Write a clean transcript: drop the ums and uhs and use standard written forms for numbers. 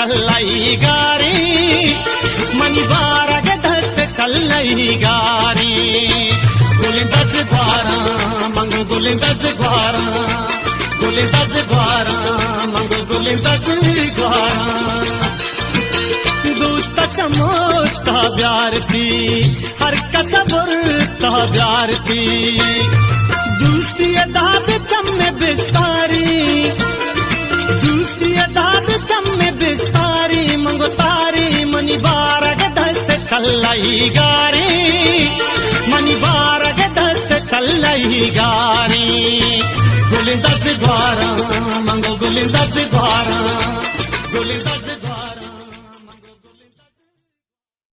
चलाई गारी मनी बारा के दस चलाई गारी गुल 10 12 मंग गुल 10 12 गुल 10 12 मंग गुल 10 12 दोस्त चमोस्ता प्यार थी हर कसबर ता प्यार थी दूसरी दाद चम्मे बिस्तारी दूसरी दाद चम्मे बिस्तारी मंगो तारी मनी बारा के दस चलाई गारी मनी बारा के दस चलाई गारी गुल 10 12